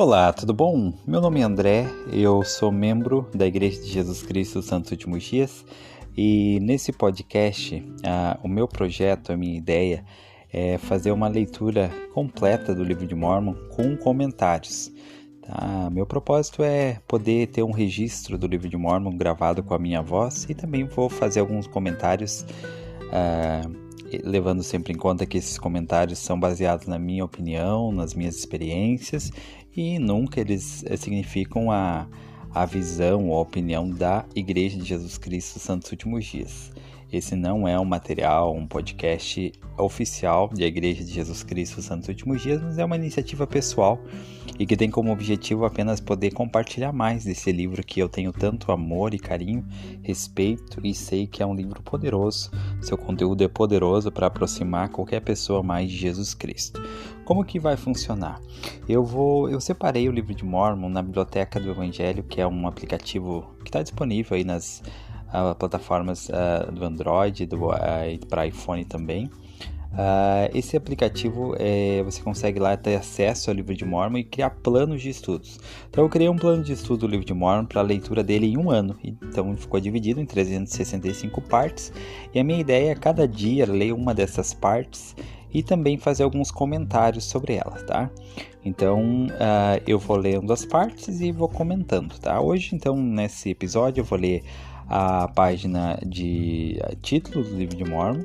Olá, tudo bom? Meu nome é André, eu sou membro da Igreja de Jesus Cristo Santos Últimos Dias e nesse podcast, o meu projeto, a minha ideia é fazer uma leitura completa do Livro de Mórmon com comentários. Tá? Meu propósito é poder ter um registro do Livro de Mórmon gravado com a minha voz e também vou fazer alguns comentários levando sempre em conta que esses comentários são baseados na minha opinião, nas minhas experiências e nunca eles significam a visão ou a opinião da Igreja de Jesus Cristo Santos Últimos Dias. Esse não é um material, um podcast oficial da Igreja de Jesus Cristo Santos Últimos Dias, mas é uma iniciativa pessoal e que tem como objetivo apenas poder compartilhar mais desse livro que eu tenho tanto amor e carinho, respeito e sei que é um livro poderoso. Seu conteúdo é poderoso para aproximar qualquer pessoa mais de Jesus Cristo. Como que vai funcionar? Eu separei o Livro de Mórmon na Biblioteca do Evangelho, que é um aplicativo que está disponível aí nas plataformas do Android e para iPhone também. Esse aplicativo você consegue lá ter acesso ao Livro de Mórmon e criar planos de estudos. Então eu criei um plano de estudo do Livro de Mórmon para a leitura dele em um ano. Então ficou dividido em 365 partes e a minha ideia é cada dia ler uma dessas partes e também fazer alguns comentários sobre elas, tá? Então eu vou lendo as partes e vou comentando, tá? Hoje, então, nesse episódio eu vou ler a página de título do Livro de Mórmon,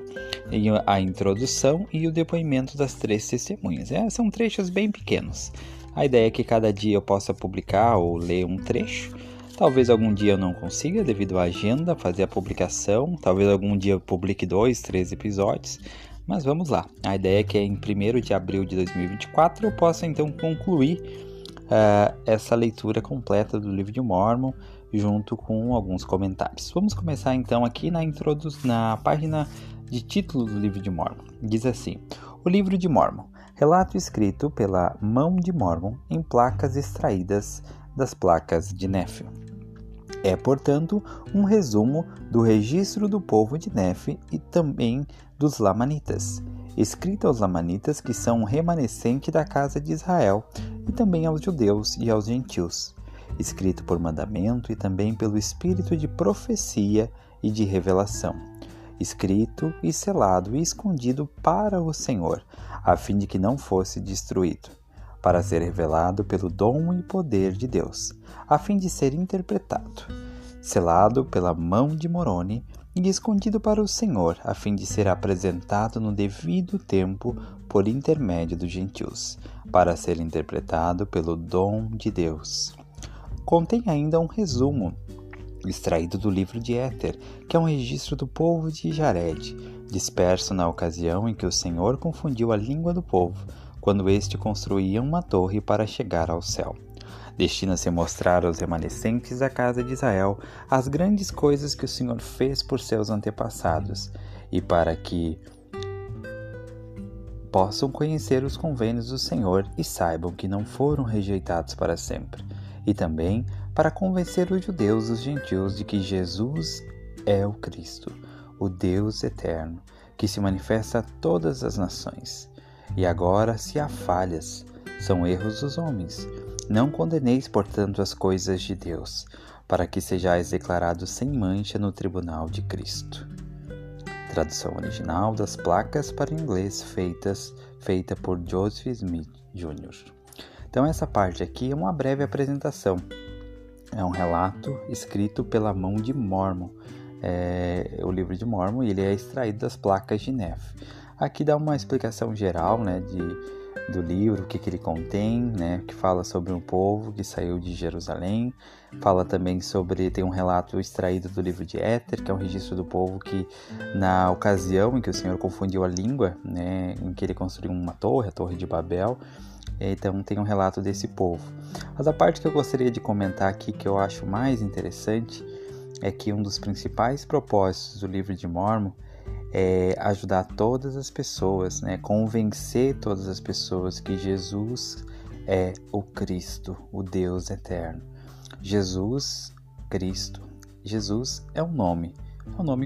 a introdução e o depoimento das 3 testemunhas. São trechos bem pequenos. A ideia é que cada dia eu possa publicar ou ler um trecho. Talvez algum dia eu não consiga, devido à agenda, fazer a publicação. Talvez algum dia eu publique 2, 3 episódios. Mas vamos lá. A ideia é que em 1º de abril de 2024 eu possa então concluir essa leitura completa do Livro de Mórmon, junto com alguns comentários. Vamos começar então aqui na página de título do Livro de Mórmon. Diz assim: O Livro de Mórmon, relato escrito pela mão de Mórmon em placas extraídas das placas de Néfio. É, portanto, um resumo do registro do povo de Néfio e também dos Lamanitas, escrito aos Lamanitas, que são um remanescente da casa de Israel, e também aos judeus e aos gentios, escrito por mandamento e também pelo espírito de profecia e de revelação, escrito e selado e escondido para o Senhor, a fim de que não fosse destruído, para ser revelado pelo dom e poder de Deus, a fim de ser interpretado, selado pela mão de Moroni e escondido para o Senhor, a fim de ser apresentado no devido tempo por intermédio dos gentios, para ser interpretado pelo dom de Deus. Contém ainda um resumo, extraído do livro de Éter, que é um registro do povo de Jared, disperso na ocasião em que o Senhor confundiu a língua do povo, quando este construía uma torre para chegar ao céu. Destina-se a mostrar aos remanescentes da casa de Israel as grandes coisas que o Senhor fez por seus antepassados, e para que possam conhecer os convênios do Senhor e saibam que não foram rejeitados para sempre, e também para convencer os judeus e os gentios de que Jesus é o Cristo, o Deus eterno, que se manifesta a todas as nações. E agora, se há falhas, são erros dos homens. Não condeneis, portanto, as coisas de Deus, para que sejais declarados sem mancha no tribunal de Cristo. Tradução original das placas para o inglês feita por Joseph Smith Jr. Então essa parte aqui é uma breve apresentação. É um relato escrito pela mão de Mórmon. O Livro de Mórmon, ele é extraído das placas de Néfio. Aqui dá uma explicação geral, do livro, o que ele contém, que fala sobre um povo que saiu de Jerusalém. Fala também tem um relato extraído do livro de Éter, que é um registro do povo que, na ocasião em que o Senhor confundiu a língua, em que ele construiu uma torre, a Torre de Babel. Então tem um relato desse povo. Mas a parte que eu gostaria de comentar aqui, que eu acho mais interessante, é que um dos principais propósitos do Livro de Mórmon é ajudar todas as pessoas, convencer todas as pessoas que Jesus é o Cristo, o Deus eterno. Jesus, Cristo. Jesus é um nome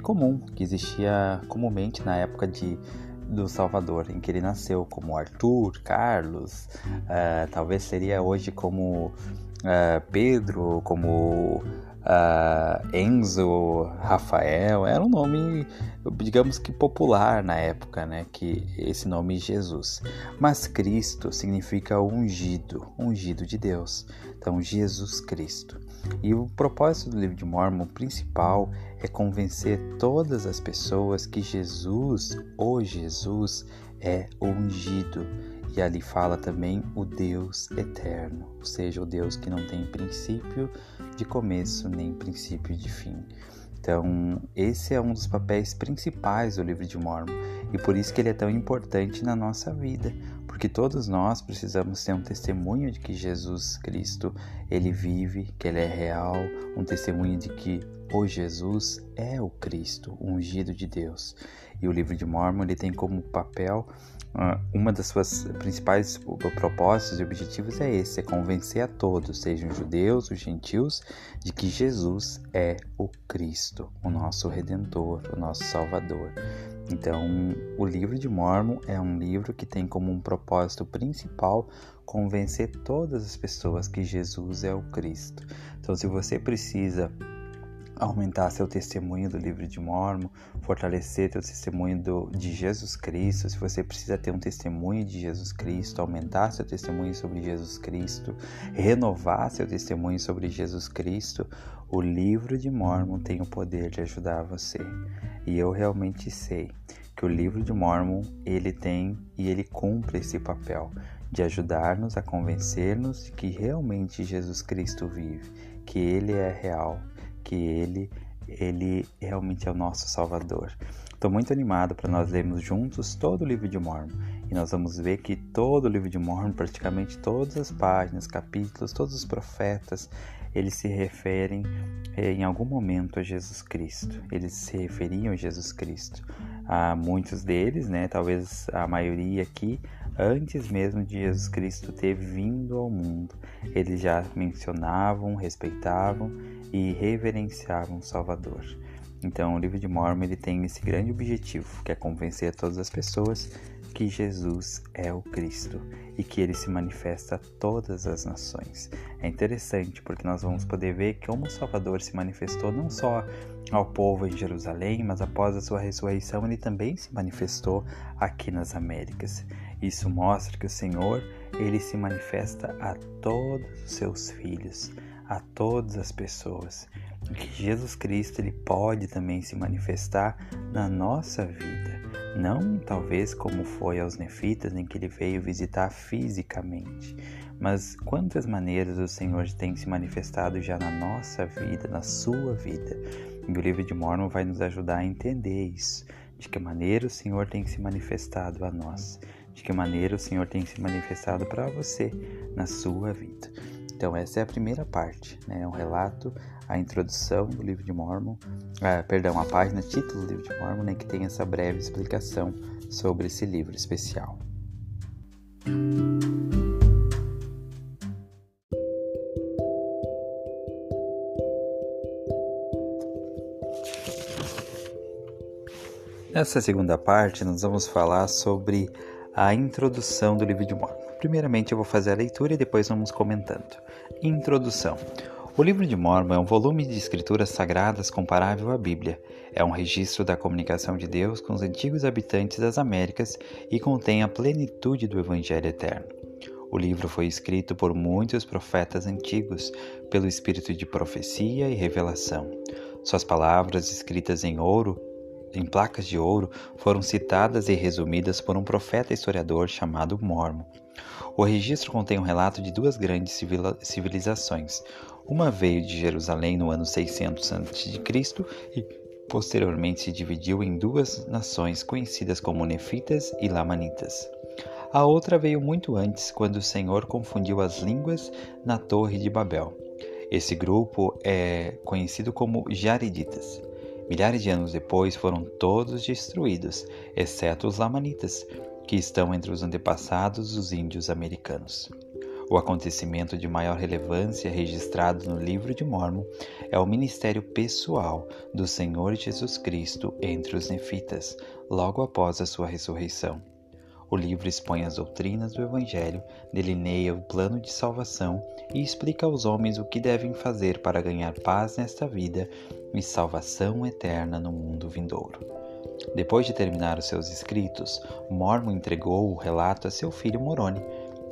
comum que existia comumente na época do Salvador, em que ele nasceu, como Arthur, Carlos, talvez seria hoje como Pedro, como Enzo, Rafael. Era um nome, digamos que popular na época, né? Que esse nome Jesus. Mas Cristo significa ungido, ungido de Deus. Então, Jesus Cristo. E o propósito do livro de Mórmon principal é convencer todas as pessoas que Jesus, o Jesus, é ungido. E ali fala também o Deus eterno, ou seja, o Deus que não tem princípio de começo nem princípio de fim. Então, esse é um dos papéis principais do livro de Mórmon, e por isso que ele é tão importante na nossa vida, porque todos nós precisamos ter um testemunho de que Jesus Cristo, ele vive, que ele é real, um testemunho de que o Jesus é o Cristo, o ungido de Deus. E o livro de Mórmon, ele tem como papel, uma das suas principais propósitos e objetivos é esse, é convencer a todos, sejam judeus ou gentios, de que Jesus é o Cristo, o nosso Redentor, o nosso Salvador. Então, o livro de Mórmon é um livro que tem como um propósito principal convencer todas as pessoas que Jesus é o Cristo. Então, se você precisa aumentar seu testemunho do livro de Mórmon, fortalecer seu testemunho de Jesus Cristo, se você precisa ter um testemunho de Jesus Cristo, aumentar seu testemunho sobre Jesus Cristo, renovar seu testemunho sobre Jesus Cristo, o livro de Mórmon tem o poder de ajudar você. E eu realmente sei que o livro de Mórmon, ele tem e ele cumpre esse papel de ajudar-nos a convencer-nos de que realmente Jesus Cristo vive, que ele é real, que ele realmente é o nosso Salvador. Estou muito animado para nós lermos juntos todo o livro de Mórmon. E nós vamos ver que todo o livro de Mórmon, praticamente todas as páginas, capítulos, todos os profetas, eles se referem em algum momento a Jesus Cristo. Eles se referiam a Jesus Cristo. Muitos deles, né, talvez a maioria aqui, antes mesmo de Jesus Cristo ter vindo ao mundo, eles já mencionavam, respeitavam e reverenciavam o Salvador. Então, o livro de Mórmon, ele tem esse grande objetivo, que é convencer todas as pessoas que Jesus é o Cristo e que ele se manifesta a todas as nações. É interessante porque nós vamos poder ver que como o Salvador se manifestou não só ao povo em Jerusalém, mas após a sua ressurreição ele também se manifestou aqui nas Américas. Isso mostra que o Senhor, ele se manifesta a todos os seus filhos, a todas as pessoas. E que Jesus Cristo, ele pode também se manifestar na nossa vida. Não talvez como foi aos nefitas, em que ele veio visitar fisicamente, mas quantas maneiras o Senhor tem se manifestado já na nossa vida, na sua vida. E o livro de Mórmon vai nos ajudar a entender isso, de que maneira o Senhor tem se manifestado a nós, de que maneira o Senhor tem se manifestado para você na sua vida. Então essa é a primeira parte, né? Um relato, a introdução do livro de Mórmon, a página, título do livro de Mórmon, né? Que tem essa breve explicação sobre esse livro especial. Nessa segunda parte, nós vamos falar sobre a introdução do livro de Mórmon. Primeiramente, eu vou fazer a leitura e depois vamos comentando. Introdução. O livro de Mórmon é um volume de escrituras sagradas comparável à Bíblia. É um registro da comunicação de Deus com os antigos habitantes das Américas e contém a plenitude do Evangelho eterno. O livro foi escrito por muitos profetas antigos, pelo espírito de profecia e revelação. Suas palavras, escritas em placas de ouro, foram citadas e resumidas por um profeta historiador chamado Mórmon. O registro contém um relato de duas grandes civilizações. Uma veio de Jerusalém no ano 600 a.C. e posteriormente se dividiu em duas nações conhecidas como Nefitas e Lamanitas. A outra veio muito antes, quando o Senhor confundiu as línguas na Torre de Babel. Esse grupo é conhecido como Jareditas. Milhares de anos depois foram todos destruídos, exceto os Lamanitas, que estão entre os antepassados dos índios americanos. O acontecimento de maior relevância registrado no Livro de Mórmon é o ministério pessoal do Senhor Jesus Cristo entre os nefitas, logo após a sua ressurreição. O livro expõe as doutrinas do Evangelho, delineia o plano de salvação e explica aos homens o que devem fazer para ganhar paz nesta vida e salvação eterna no mundo vindouro. Depois de terminar os seus escritos, Mórmon entregou o relato a seu filho Moroni,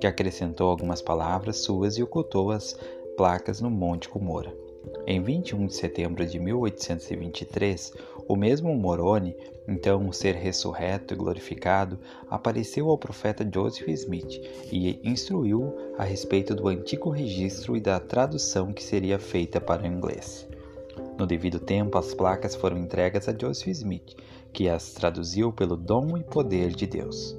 que acrescentou algumas palavras suas e ocultou as placas no Monte Cumorah. Em 21 de setembro de 1823, o mesmo Moroni, então um ser ressurreto e glorificado, apareceu ao profeta Joseph Smith e instruiu a respeito do antigo registro e da tradução que seria feita para o inglês. No devido tempo, as placas foram entregues a Joseph Smith, que as traduziu pelo dom e poder de Deus.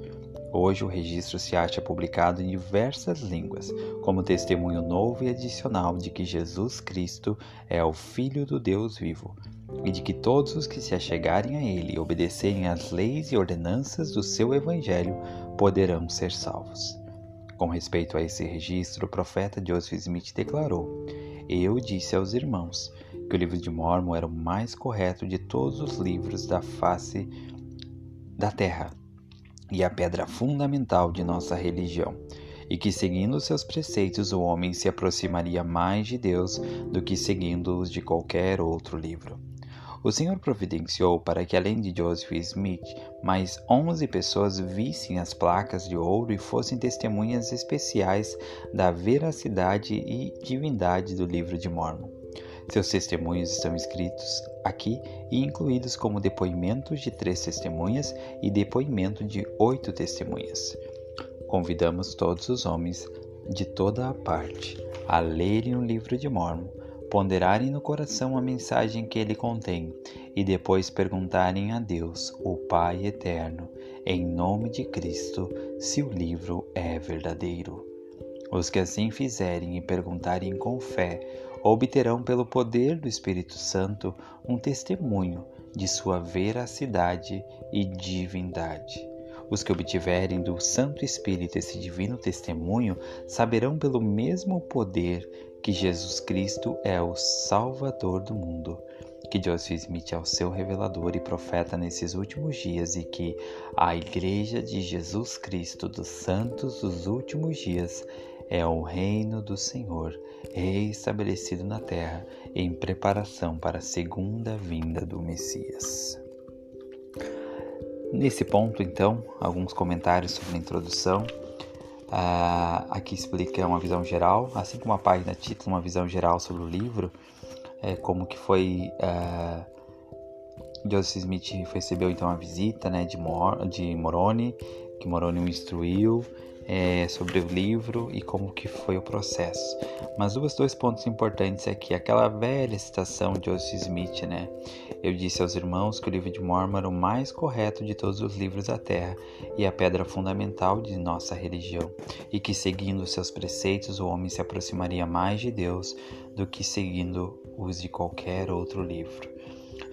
Hoje o registro se acha publicado em diversas línguas, como testemunho novo e adicional de que Jesus Cristo é o Filho do Deus vivo, e de que todos os que se achegarem a Ele e obedecerem às leis e ordenanças do seu Evangelho poderão ser salvos. Com respeito a esse registro, o profeta Joseph Smith declarou: "Eu disse aos irmãos que o livro de Mórmon era o mais correto de todos os livros da face da terra e a pedra fundamental de nossa religião, e que seguindo seus preceitos o homem se aproximaria mais de Deus do que seguindo-os de qualquer outro livro." O Senhor providenciou para que, além de Joseph Smith, mais 11 pessoas vissem as placas de ouro e fossem testemunhas especiais da veracidade e divindade do livro de Mórmon. Seus testemunhos estão escritos aqui e incluídos como depoimentos de 3 testemunhas e depoimento de 8 testemunhas. Convidamos todos os homens de toda a parte a lerem o livro de Mórmon, ponderarem no coração a mensagem que ele contém e depois perguntarem a Deus, o Pai eterno, em nome de Cristo, se o livro é verdadeiro. Os que assim fizerem e perguntarem com fé obterão pelo poder do Espírito Santo um testemunho de sua veracidade e divindade. Os que obtiverem do Santo Espírito esse divino testemunho saberão pelo mesmo poder que Jesus Cristo é o Salvador do mundo, que Joseph Smith é o seu revelador e profeta nesses últimos dias e que a Igreja de Jesus Cristo dos Santos dos últimos dias é o reino do Senhor, reestabelecido na terra em preparação para a segunda vinda do Messias. Nesse ponto, então, alguns comentários sobre a introdução. Aqui explica uma visão geral, assim como a página título, uma visão geral sobre o livro, como que foi... Joseph Smith recebeu então a visita, né, de Moroni, que Moroni o instruiu sobre o livro e como que foi o processo. Mas dois pontos importantes aqui. Aquela velha citação de Joseph Smith, né? Eu disse aos irmãos que o livro de Mórmon era o mais correto de todos os livros da terra e a pedra fundamental de nossa religião, e que seguindo os seus preceitos o homem se aproximaria mais de Deus do que seguindo os de qualquer outro livro.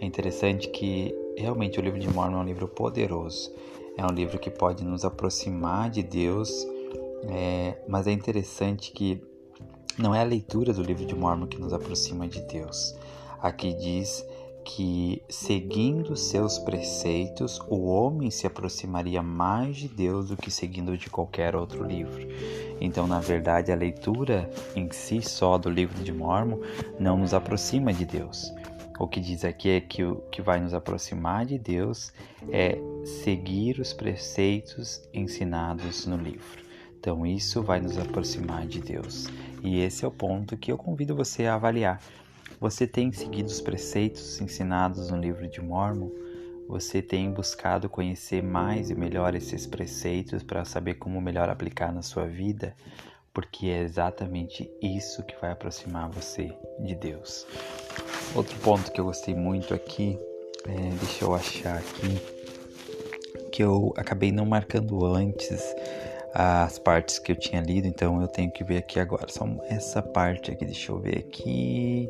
É interessante que realmente o livro de Mórmon é um livro poderoso. É um livro que pode nos aproximar de Deus, mas é interessante que não é a leitura do livro de Mórmon que nos aproxima de Deus. Aqui diz que, seguindo seus preceitos, o homem se aproximaria mais de Deus do que seguindo de qualquer outro livro. Então, na verdade, a leitura em si só do livro de Mórmon não nos aproxima de Deus. O que diz aqui é que o que vai nos aproximar de Deus é seguir os preceitos ensinados no livro. Então, isso vai nos aproximar de Deus. E esse é o ponto que eu convido você a avaliar. Você tem seguido os preceitos ensinados no livro de Mórmon? Você tem buscado conhecer mais e melhor esses preceitos para saber como melhor aplicar na sua vida? Porque é exatamente isso que vai aproximar você de Deus. Outro ponto que eu gostei muito aqui, deixa eu achar aqui, que eu acabei não marcando antes as partes que eu tinha lido, então eu tenho que ver aqui agora. Só essa parte aqui, deixa eu ver aqui.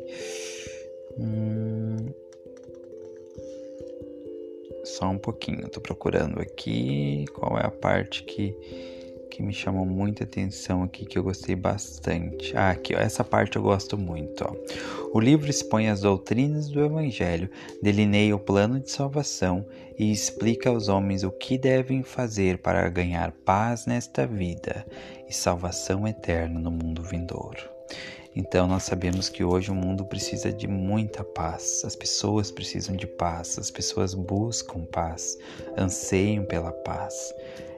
Só um pouquinho, eu tô procurando aqui qual é a parte que que me chamou muita atenção aqui, que eu gostei bastante. Aqui, ó, essa parte eu gosto muito, ó. O livro expõe as doutrinas do Evangelho, delineia o plano de salvação e explica aos homens o que devem fazer para ganhar paz nesta vida e salvação eterna no mundo vindouro. Então, nós sabemos que hoje o mundo precisa de muita paz, as pessoas precisam de paz, as pessoas buscam paz, anseiam pela paz.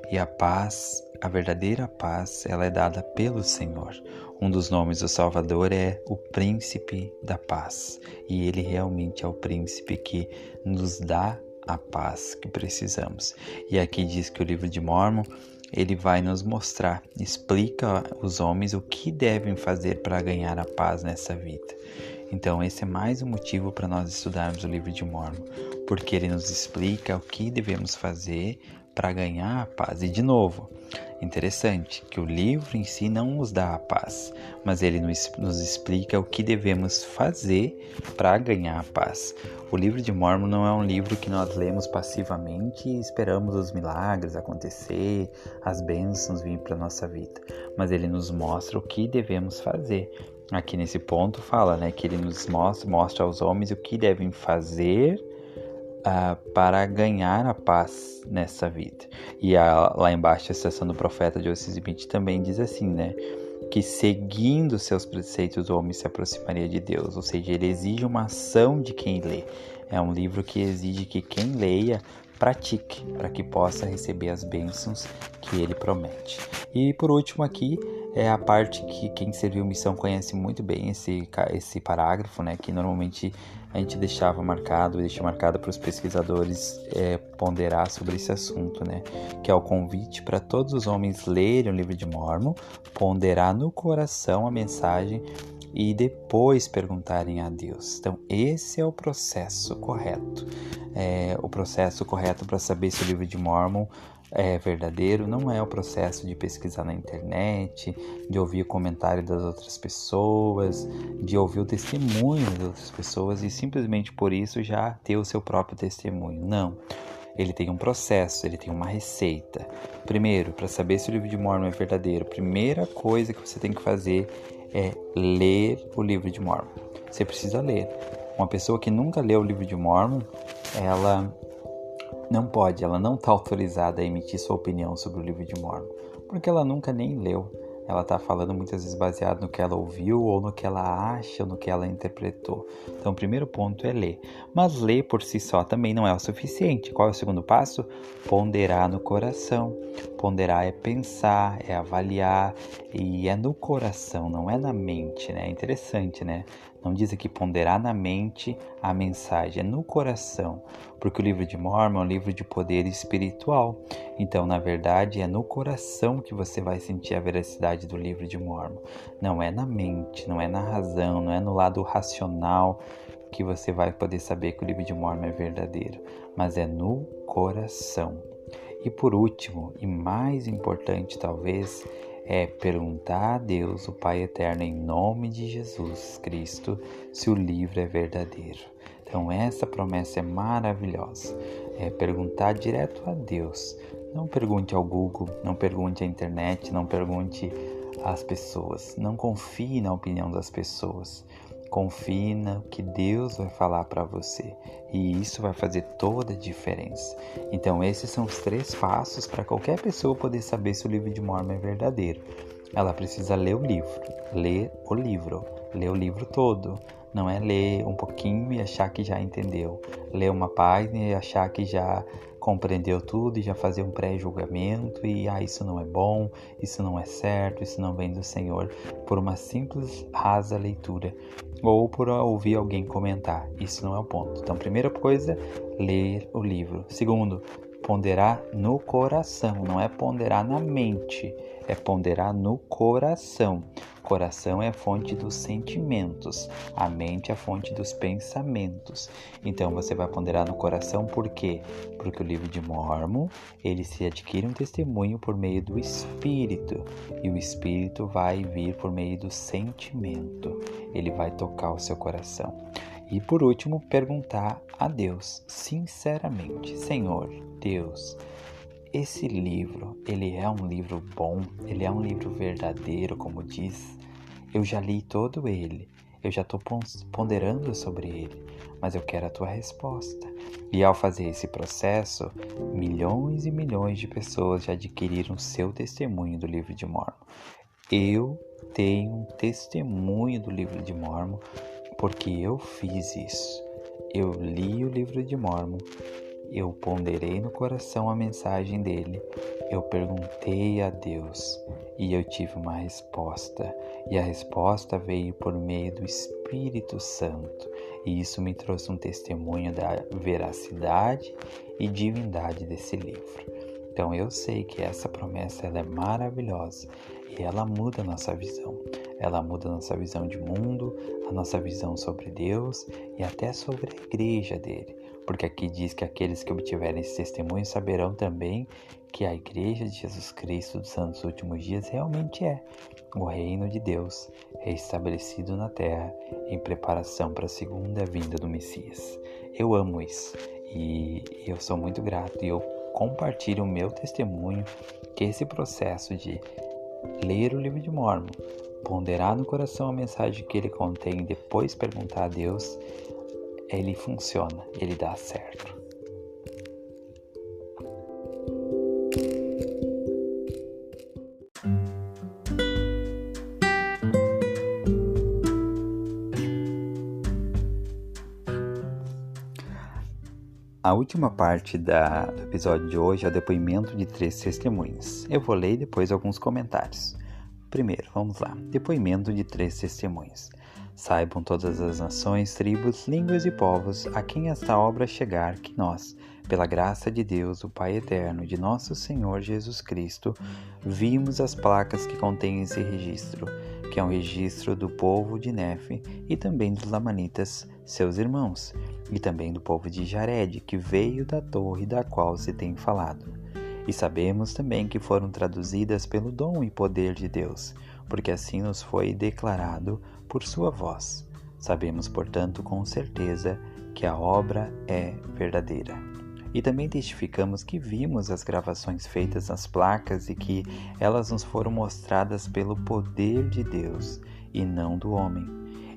E a paz, a verdadeira paz, ela é dada pelo Senhor. Um dos nomes do Salvador é o Príncipe da Paz. E ele realmente é o príncipe que nos dá a paz que precisamos. E aqui diz que o livro de Mórmon, ele vai nos mostrar, explica aos homens o que devem fazer para ganhar a paz nessa vida. Então esse é mais um motivo para nós estudarmos o livro de Mórmon, porque ele nos explica o que devemos fazer para ganhar a paz. E de novo, interessante que o livro em si não nos dá a paz, mas ele nos explica o que devemos fazer para ganhar a paz. O livro de Mórmon não é um livro que nós lemos passivamente e esperamos os milagres acontecer, as bênçãos virem para a nossa vida, mas ele nos mostra o que devemos fazer. Aqui nesse ponto fala, né, que ele nos mostra aos homens o que devem fazer para ganhar a paz nessa vida. E lá embaixo a citação do profeta Joseph Smith também diz assim, né, que seguindo seus preceitos o homem se aproximaria de Deus, ou seja, ele exige uma ação de quem lê. É um livro que exige que quem leia pratique, para que possa receber as bênçãos que ele promete. E por último aqui é a parte que quem serviu missão conhece muito bem esse parágrafo, né, que normalmente a gente deixa marcado para os pesquisadores ponderar sobre esse assunto, né, que é o convite para todos os homens lerem o livro de Mórmon, ponderar no coração a mensagem e depois perguntarem a Deus. Então esse é o processo correto. O processo correto para saber se o livro de Mórmon é verdadeiro não é o processo de pesquisar na internet, de ouvir o comentário das outras pessoas, de ouvir o testemunho das outras pessoas e simplesmente por isso já ter o seu próprio testemunho. Não. Ele tem um processo, ele tem uma receita. Primeiro, para saber se o livro de Mórmon é verdadeiro, a primeira coisa que você tem que fazer é ler o livro de Mórmon. Você precisa ler. Uma pessoa que nunca leu o livro de Mórmon, ela não está autorizada a emitir sua opinião sobre o livro de Mórmon, porque ela nunca nem leu. Ela está falando muitas vezes baseado no que ela ouviu, ou no que ela acha, ou no que ela interpretou. Então o primeiro ponto é ler. Mas ler por si só também não é o suficiente. Qual é o segundo passo? Ponderar no coração. Ponderar é pensar, é avaliar, e é no coração, não é na mente, né? É interessante, né? Não diz aqui ponderar na mente a mensagem, é no coração, porque o livro de Mórmon é um livro de poder espiritual. Então, na verdade, é no coração que você vai sentir a veracidade do livro de Mórmon. Não é na mente, não é na razão, não é no lado racional que você vai poder saber que o livro de Mórmon é verdadeiro, mas é no coração. E por último, e mais importante talvez, é perguntar a Deus, o Pai Eterno, em nome de Jesus Cristo, se o livro é verdadeiro. Então essa promessa é maravilhosa. É perguntar direto a Deus. Não pergunte ao Google, não pergunte à internet, não pergunte às pessoas. Não confie na opinião das pessoas. Confie no que Deus vai falar para você. E isso vai fazer toda a diferença. Então esses são os 3 passos para qualquer pessoa poder saber se o livro de Mórmon é verdadeiro. Ela precisa ler o livro. Ler o livro todo. Não é ler um pouquinho e achar que já entendeu. Ler uma página e achar que já compreendeu tudo e já fazer um pré-julgamento e isso não é bom, isso não é certo, isso não vem do Senhor, por uma simples rasa leitura ou por ouvir alguém comentar. Isso não é o ponto. Então, primeira coisa, ler o livro. Segundo, ponderar no coração. Não é ponderar na mente, é ponderar no coração. Coração é a fonte dos sentimentos, a mente é a fonte dos pensamentos. Então você vai ponderar no coração por quê? Porque o livro de Mórmon, ele se adquire um testemunho por meio do Espírito, e o Espírito vai vir por meio do sentimento, ele vai tocar o seu coração. E por último, perguntar a Deus, sinceramente: Senhor, Deus, esse livro, ele é um livro bom, ele é um livro verdadeiro, como diz. Eu já li todo ele, eu já estou ponderando sobre ele, mas eu quero a tua resposta. E ao fazer esse processo, milhões e milhões de pessoas já adquiriram seu testemunho do livro de Mórmon. Eu tenho um testemunho do livro de Mórmon porque eu fiz isso. Eu li o livro de Mórmon, eu ponderei no coração a mensagem dele, eu perguntei a Deus e eu tive uma resposta. E a resposta veio por meio do Espírito Santo. E isso me trouxe um testemunho da veracidade e divindade desse livro. Então eu sei que essa promessa ela é maravilhosa e ela muda a nossa visão. Ela muda a nossa visão de mundo, a nossa visão sobre Deus e até sobre a igreja dele. Porque aqui diz que aqueles que obtiverem esse testemunho saberão também que a igreja de Jesus Cristo dos Santos Últimos Dias realmente é o reino de Deus reestabelecido na terra em preparação para a segunda vinda do Messias. Eu amo isso e eu sou muito grato e eu compartilho o meu testemunho que esse processo de ler o livro de Mórmon, ponderar no coração a mensagem que ele contém e depois perguntar a Deus, ele funciona, ele dá certo. A última parte do episódio de hoje é o depoimento de 3 testemunhas. Eu vou ler depois alguns comentários. Primeiro, vamos lá. Depoimento de 3 testemunhas. Saibam todas as nações, tribos, línguas e povos a quem esta obra chegar que nós, pela graça de Deus, o Pai Eterno e de nosso Senhor Jesus Cristo, vimos as placas que contêm esse registro, que é um registro do povo de Nefe e também dos Lamanitas, seus irmãos, e também do povo de Jared, que veio da torre da qual se tem falado. E sabemos também que foram traduzidas pelo dom e poder de Deus, porque assim nos foi declarado por sua voz. Sabemos, portanto, com certeza que a obra é verdadeira. E também testificamos que vimos as gravações feitas nas placas e que elas nos foram mostradas pelo poder de Deus e não do homem.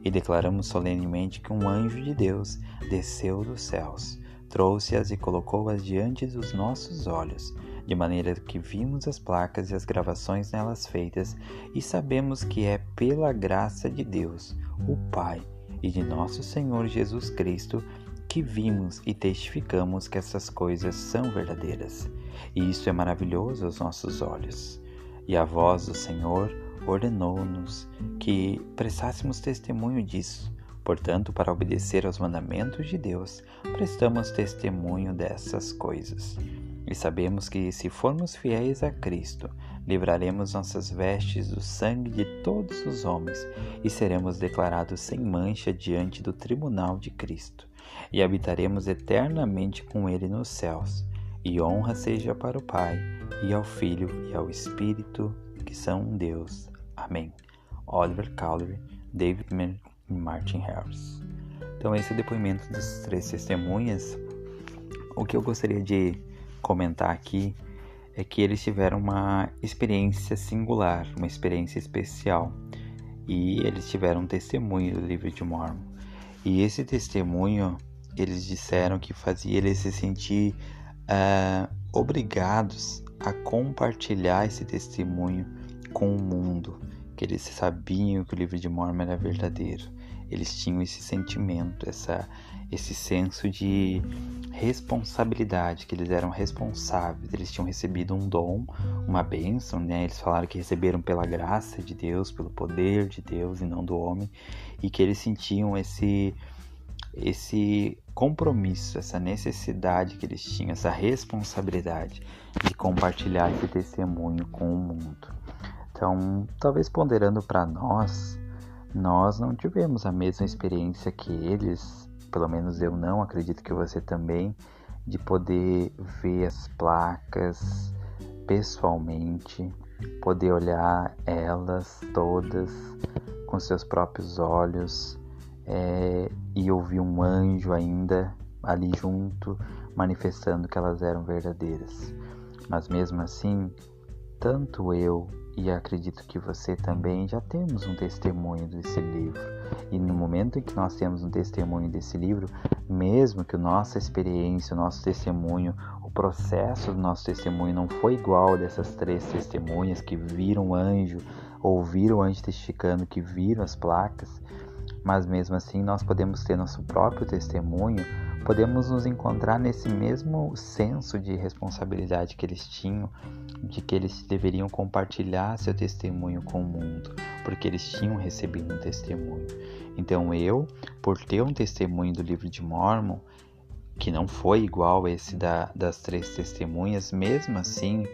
E declaramos solenemente que um anjo de Deus desceu dos céus, trouxe-as e colocou-as diante dos nossos olhos, de maneira que vimos as placas e as gravações nelas feitas e sabemos que é pela graça de Deus, o Pai, e de nosso Senhor Jesus Cristo, que vimos e testificamos que essas coisas são verdadeiras. E isso é maravilhoso aos nossos olhos. E a voz do Senhor ordenou-nos que prestássemos testemunho disso. Portanto, para obedecer aos mandamentos de Deus, prestamos testemunho dessas coisas. E sabemos que, se formos fiéis a Cristo, livraremos nossas vestes do sangue de todos os homens e seremos declarados sem mancha diante do tribunal de Cristo. E habitaremos eternamente com Ele nos céus. E honra seja para o Pai, e ao Filho, e ao Espírito, que são um Deus. Amém. Oliver Cowdery, David Mann e Martin Harris. Então esse é o depoimento das 3 testemunhas. O que eu gostaria de comentar aqui é que eles tiveram uma experiência singular, uma experiência especial. E eles tiveram um testemunho do livro de Mórmon. E esse testemunho, eles disseram que fazia eles se sentir obrigados a compartilhar esse testemunho com o mundo, que eles sabiam que o livro de Mórmon era verdadeiro. Eles tinham esse sentimento, esse senso de responsabilidade, que eles eram responsáveis, eles tinham recebido um dom, uma bênção, né? Eles falaram que receberam pela graça de Deus, pelo poder de Deus e não do homem, e que eles sentiam esse compromisso, essa necessidade que eles tinham, essa responsabilidade de compartilhar esse testemunho com o mundo. Então, talvez ponderando para nós não tivemos a mesma experiência que eles, pelo menos eu não, acredito que você também, de poder ver as placas pessoalmente, poder olhar elas todas com seus próprios olhos, e ouvir um anjo ainda ali junto, manifestando que elas eram verdadeiras. Mas mesmo assim, tanto eu e acredito que você também já temos um testemunho desse livro. E no momento em que nós temos um testemunho desse livro, mesmo que a nossa experiência, o nosso testemunho, o processo do nosso testemunho não foi igual dessas 3 testemunhas que viram o anjo, ouviram o anjo testificando, que viram as placas, mas mesmo assim nós podemos ter nosso próprio testemunho, podemos nos encontrar nesse mesmo senso de responsabilidade que eles tinham, de que eles deveriam compartilhar seu testemunho com o mundo, porque eles tinham recebido um testemunho. Então eu, por ter um testemunho do livro de Mórmon, que não foi igual esse das 3 testemunhas, mesmo assim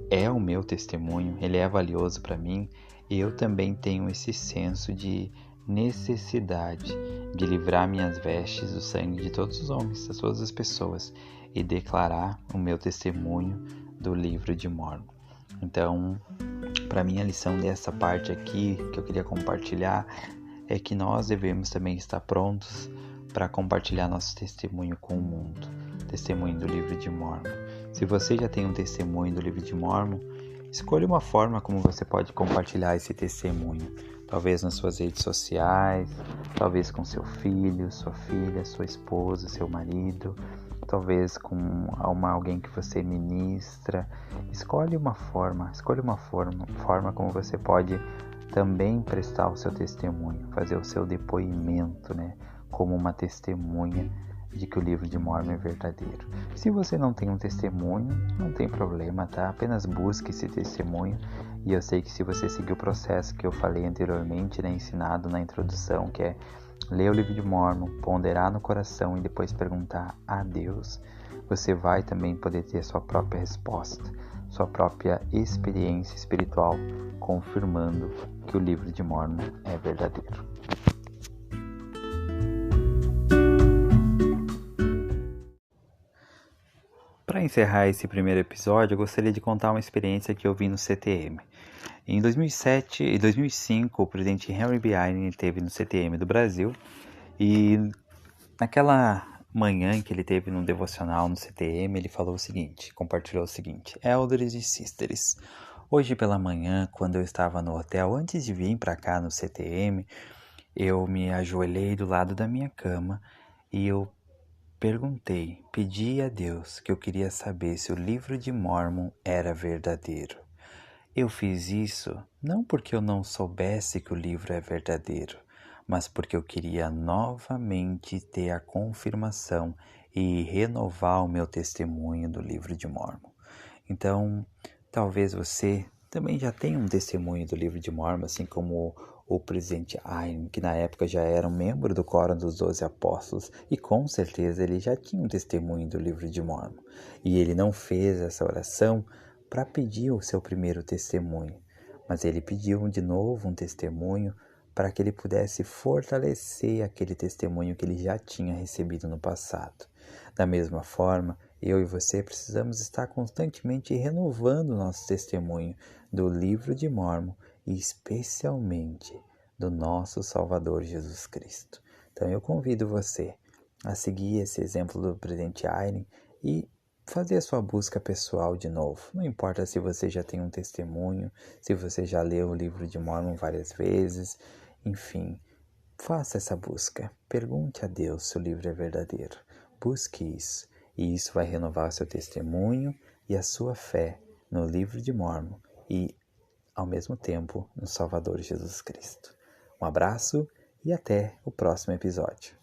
é o meu testemunho, ele é valioso para mim, e eu também tenho esse senso de necessidade de livrar minhas vestes do sangue de todos os homens, de todas as pessoas, e declarar o meu testemunho do livro de Mórmon. Então, para mim, a lição dessa parte aqui que eu queria compartilhar é que nós devemos também estar prontos para compartilhar nosso testemunho com o mundo, testemunho do livro de Mórmon. Se você já tem um testemunho do livro de Mórmon, escolha uma forma como você pode compartilhar esse testemunho. Talvez nas suas redes sociais, talvez com seu filho, sua filha, sua esposa, seu marido, talvez com alguém que você ministra. Escolha uma forma como você pode também prestar o seu testemunho, fazer o seu depoimento, né, como uma testemunha de que o livro de Mórmon é verdadeiro. Se você não tem um testemunho, não tem problema, tá? Apenas busque esse testemunho. E eu sei que se você seguir o processo que eu falei anteriormente, né, ensinado na introdução, que é ler o livro de Mórmon, ponderar no coração e depois perguntar a Deus, você vai também poder ter sua própria resposta, sua própria experiência espiritual, confirmando que o livro de Mórmon é verdadeiro. Para encerrar esse primeiro episódio, eu gostaria de contar uma experiência que eu vi no CTM. Em 2007 e 2005, o presidente Henry B. Eyring esteve no CTM do Brasil e naquela manhã em que ele teve no devocional no CTM, ele falou o seguinte, compartilhou o seguinte: Elders e Sisters, hoje pela manhã, quando eu estava no hotel, antes de vir para cá no CTM, eu me ajoelhei do lado da minha cama e eu pedi a Deus que eu queria saber se o livro de Mórmon era verdadeiro. Eu fiz isso não porque eu não soubesse que o livro é verdadeiro, mas porque eu queria novamente ter a confirmação e renovar o meu testemunho do livro de Mórmon. Então, talvez você também já tenha um testemunho do livro de Mórmon, assim como o presidente Eyring, que na época já era um membro do Quórum dos 12 Apóstolos, e com certeza ele já tinha um testemunho do livro de Mórmon. E ele não fez essa oração para pedir o seu primeiro testemunho, mas ele pediu de novo um testemunho para que ele pudesse fortalecer aquele testemunho que ele já tinha recebido no passado. Da mesma forma, eu e você precisamos estar constantemente renovando nosso testemunho do livro de Mórmon e especialmente do nosso Salvador Jesus Cristo. Então eu convido você a seguir esse exemplo do presidente Eyring e fazer a sua busca pessoal de novo. Não importa se você já tem um testemunho, se você já leu o livro de Mórmon várias vezes, enfim, faça essa busca. Pergunte a Deus se o livro é verdadeiro. Busque isso, e isso vai renovar o seu testemunho e a sua fé no livro de Mórmon e, ao mesmo tempo, no Salvador Jesus Cristo. Um abraço e até o próximo episódio.